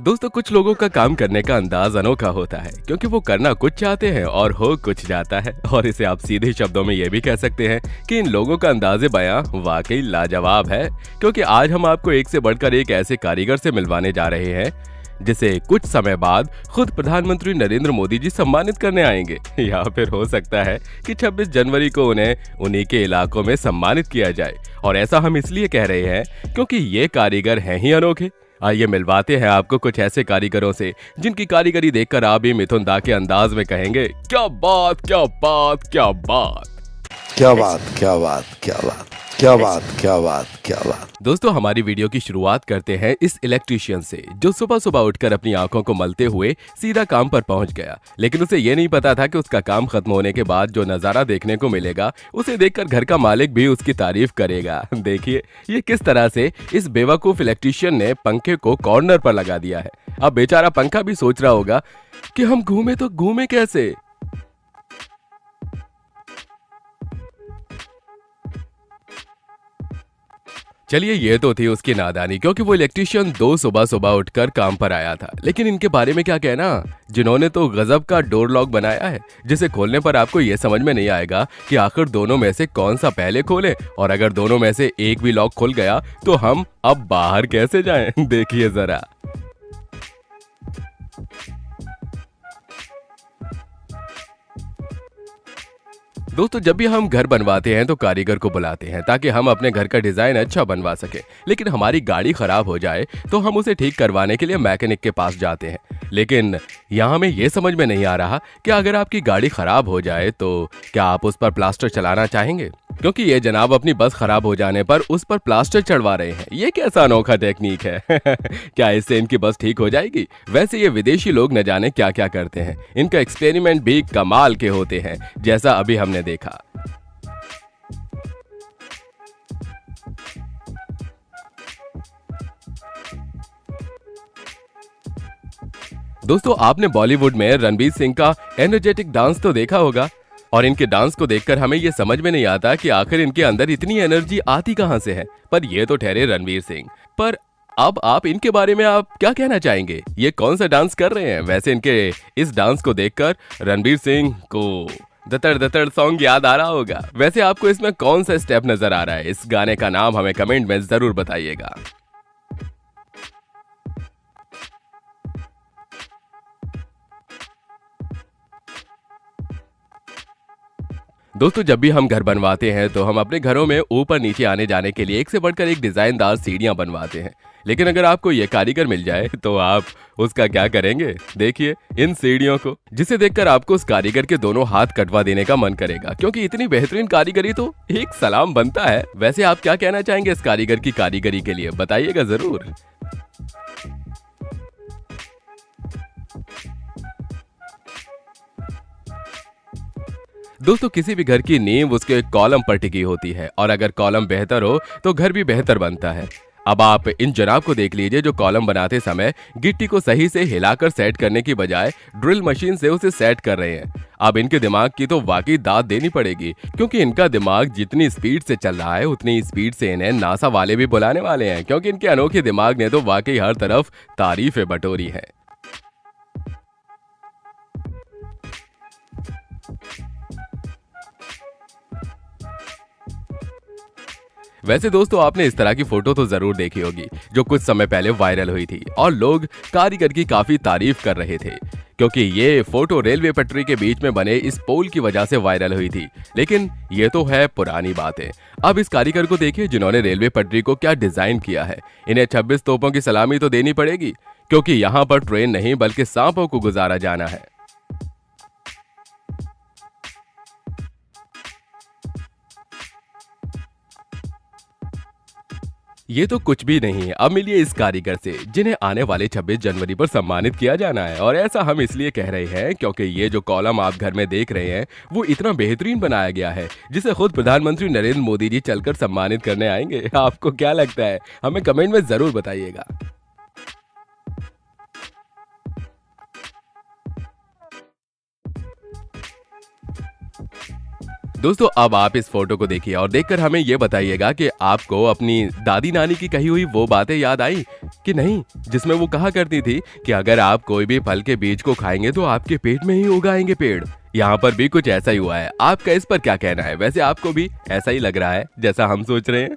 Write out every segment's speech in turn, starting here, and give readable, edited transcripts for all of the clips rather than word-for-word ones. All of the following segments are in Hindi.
दोस्तों, कुछ लोगों का काम करने का अंदाज अनोखा होता है क्योंकि वो करना कुछ चाहते हैं और हो कुछ जाता है। और इसे आप सीधे शब्दों में ये भी कह सकते हैं कि इन लोगों का अंदाज़े बयां वाकई लाजवाब है। क्योंकि आज हम आपको एक से बढ़कर एक ऐसे कारीगर से मिलवाने जा रहे हैं जिसे कुछ समय बाद खुद प्रधानमंत्री नरेंद्र मोदी जी सम्मानित करने आएंगे, या फिर हो सकता है कि 26 जनवरी को उन्हें उन्हीं के इलाकों में सम्मानित किया जाए। और ऐसा हम इसलिए कह रहे हैं क्योंकि ये कारीगर हैं ही अनोखे। आइए मिलवाते हैं आपको कुछ ऐसे कारीगरों से जिनकी कारीगरी देखकर आप भी मिथुन दा के अंदाज में कहेंगे, क्या बात, क्या बात, क्या बात, क्या बात, क्या बात, क्या बात, क्या बात, क्या बात, क्या बात। दोस्तों, हमारी वीडियो की शुरुआत करते हैं इस इलेक्ट्रीशियन से जो सुबह सुबह उठकर अपनी आंखों को मलते हुए सीधा काम पर पहुंच गया। लेकिन उसे ये नहीं पता था कि उसका काम खत्म होने के बाद जो नजारा देखने को मिलेगा उसे देखकर घर का मालिक भी उसकी तारीफ करेगा। देखिए ये किस तरह से इस बेवकूफ इलेक्ट्रीशियन ने पंखे को कॉर्नर पर लगा दिया है। अब बेचारा पंखा भी सोच रहा होगा कि हम घूमे तो घूमे कैसे। चलिए, ये तो थी उसकी नादानी, क्योंकि वो इलेक्ट्रीशियन दो सुबह सुबह उठकर काम पर आया था। लेकिन इनके बारे में क्या कहना, जिन्होंने तो गजब का डोर लॉक बनाया है जिसे खोलने पर आपको ये समझ में नहीं आएगा कि आखिर दोनों में से कौन सा पहले खोले, और अगर दोनों में से एक भी लॉक खुल गया तो हम अब बाहर कैसे जाएं। देखिए जरा। दोस्तों, जब भी हम घर बनवाते हैं तो कारीगर को बुलाते हैं ताकि हम अपने घर का डिजाइन अच्छा बनवा सके। लेकिन हमारी गाड़ी खराब हो जाए तो हम उसे ठीक करवाने के लिए मैकेनिक के पास जाते हैं। लेकिन यहाँ हमें यह समझ में नहीं आ रहा कि अगर आपकी गाड़ी खराब हो जाए तो क्या आप उस पर प्लास्टर चलाना चाहेंगे, क्योंकि ये जनाब अपनी बस खराब हो जाने पर उस पर प्लास्टर चढ़वा रहे हैं। ये कैसा अनोखा टेक्निक है। क्या इससे इनकी बस ठीक हो जाएगी? वैसे ये विदेशी लोग न जाने क्या क्या करते हैं। इनका एक्सपेरिमेंट भी कमाल के होते हैं, जैसा अभी हमने देखा। दोस्तों, आपने बॉलीवुड में रणवीर सिंह का एनर्जेटिक डांस तो देखा होगा, और इनके डांस को देखकर हमें ये समझ में नहीं आता कि आखिर इनके अंदर इतनी एनर्जी आती कहां से है। पर ये तो ठहरे रणवीर सिंह, पर अब आप इनके बारे में आप क्या कहना चाहेंगे? ये कौन सा डांस कर रहे हैं? वैसे इनके इस डांस को देखकर रणवीर सिंह को दतड़ दतड़ सॉन्ग याद आ रहा होगा। वैसे आपको इसमें कौन सा स्टेप नजर आ रहा है? इस गाने का नाम हमें कमेंट में जरूर बताइएगा। दोस्तों, जब भी हम घर बनवाते हैं तो हम अपने घरों में ऊपर नीचे आने जाने के लिए एक से बढ़कर एक डिजाइनदार सीढ़ियां बनवाते हैं। लेकिन अगर आपको ये कारीगर मिल जाए तो आप उसका क्या करेंगे? देखिए इन सीढ़ियों को, जिसे देखकर आपको उस कारीगर के दोनों हाथ कटवा देने का मन करेगा, क्योंकि इतनी बेहतरीन कारीगरी तो एक सलाम बनता है। वैसे आप क्या कहना चाहेंगे इस कारीगर की कारीगरी के लिए? बताइएगा जरूर। दोस्तों, किसी भी घर की नींव उसके कॉलम पर टिकी होती है, और अगर कॉलम बेहतर हो तो घर भी बेहतर बनता है। अब आप इन जनाब को देख लीजिए जो कॉलम बनाते समय गिट्टी को सही से हिलाकर सेट करने की बजाय ड्रिल मशीन से उसे सेट कर रहे हैं। अब इनके दिमाग की तो वाकई दाद देनी पड़ेगी, क्योंकि इनका दिमाग जितनी स्पीड से चल रहा है उतनी स्पीड से इन्हें नासा वाले भी बुलाने वाले हैं, क्योंकि इनके अनोखे दिमाग ने तो वाकई हर तरफ तारीफें बटोरी हैं। वैसे दोस्तों, आपने इस तरह की फोटो तो जरूर देखी होगी जो कुछ समय पहले वायरल हुई थी, और लोग कारीगर की काफी तारीफ कर रहे थे, क्योंकि ये फोटो रेलवे पटरी के बीच में बने इस पोल की वजह से वायरल हुई थी। लेकिन ये तो है पुरानी बातें। अब इस कारीगर को देखिए जिन्होंने रेलवे पटरी को क्या डिजाइन किया है। इन्हें 26 तोपों की सलामी तो देनी पड़ेगी, क्योंकि यहाँ पर ट्रेन नहीं बल्कि सांपों को गुजारा जाना है। ये तो कुछ भी नहीं है। अब मिलिए इस कारीगर से जिन्हें आने वाले 26 जनवरी पर सम्मानित किया जाना है। और ऐसा हम इसलिए कह रहे हैं क्योंकि ये जो कॉलम आप घर में देख रहे हैं वो इतना बेहतरीन बनाया गया है जिसे खुद प्रधानमंत्री नरेंद्र मोदी जी चलकर सम्मानित करने आएंगे। आपको क्या लगता है? हमें कमेंट में जरूर बताइएगा। दोस्तों अब आप इस फोटो को देखिए और देखकर हमें ये बताइएगा कि आपको अपनी दादी नानी की कही हुई वो बातें याद आई कि नहीं, जिसमें वो कहा करती थी कि अगर आप कोई भी फल के बीज को खाएंगे तो आपके पेट में ही उगाएंगे पेड़। यहाँ पर भी कुछ ऐसा ही हुआ है। आपका इस पर क्या कहना है? वैसे आपको भी ऐसा ही लग रहा है जैसा हम सोच रहे हैं?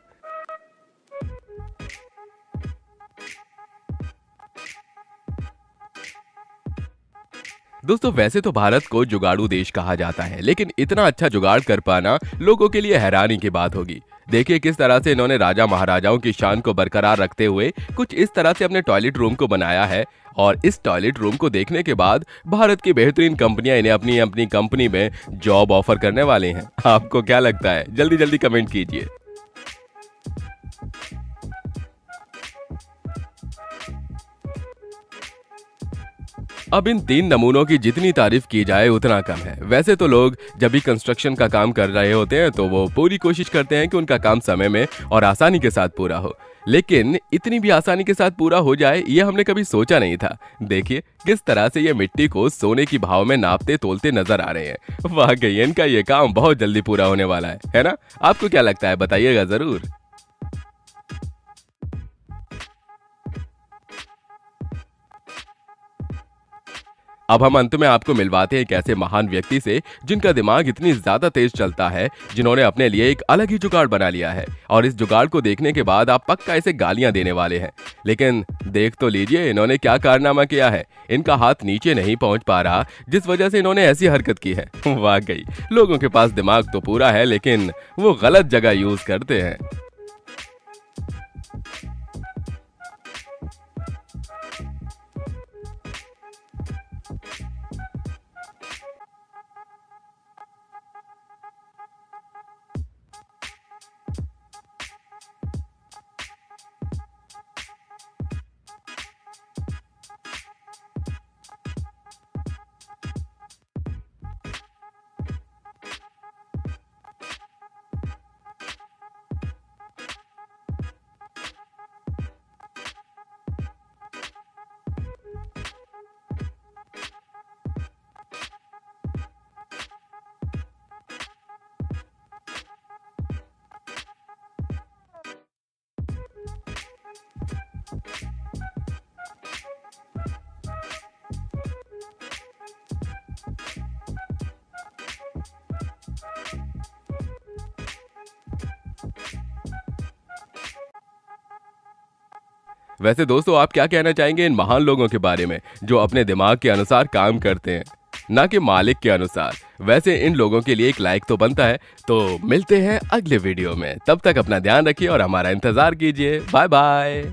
दोस्तों वैसे तो भारत को जुगाड़ू देश कहा जाता है, लेकिन इतना अच्छा जुगाड़ कर पाना लोगों के लिए हैरानी की बात होगी। देखिए किस तरह से इन्होंने राजा महाराजाओं की शान को बरकरार रखते हुए कुछ इस तरह से अपने टॉयलेट रूम को बनाया है। और इस टॉयलेट रूम को देखने के बाद भारत की बेहतरीन कंपनियां इन्हें अपनी अपनी कंपनी में जॉब ऑफर करने वाले हैं। आपको क्या लगता है? जल्दी जल्दी कमेंट कीजिए। अब इन 3 नमूनों की जितनी तारीफ की जाए उतना कम है। वैसे तो लोग जब भी कंस्ट्रक्शन का काम कर रहे होते हैं तो वो पूरी कोशिश करते हैं कि उनका काम समय में और आसानी के साथ पूरा हो, लेकिन इतनी भी आसानी के साथ पूरा हो जाए ये हमने कभी सोचा नहीं था। देखिए किस तरह से ये मिट्टी को सोने की भाव में नापते तोलते नजर आ रहे हैं। वाकई इनका ये काम बहुत जल्दी पूरा होने वाला है ना? आपको क्या लगता है? बताइएगा जरूर। अब हम अंत में आपको मिलवाते हैं एक ऐसे महान व्यक्ति से जिनका दिमाग इतनी ज्यादा तेज चलता है, जिन्होंने अपने लिए एक अलग ही जुगाड़ बना लिया है। और इस जुगाड़ को देखने के बाद आप पक्का इसे गालियां देने वाले हैं, लेकिन देख तो लीजिए इन्होंने क्या कारनामा किया है। इनका हाथ नीचे नहीं पहुंच पा रहा, जिस वजह से इन्होंने ऐसी हरकत की है। वाकई लोगों के पास दिमाग तो पूरा है, लेकिन वो गलत जगह यूज करते हैं। वैसे दोस्तों आप क्या कहना चाहेंगे इन महान लोगों के बारे में जो अपने दिमाग के अनुसार काम करते हैं, ना कि मालिक के अनुसार? वैसे इन लोगों के लिए एक लाइक तो बनता है। तो मिलते हैं अगले वीडियो में, तब तक अपना ध्यान रखिए और हमारा इंतजार कीजिए। Bye bye.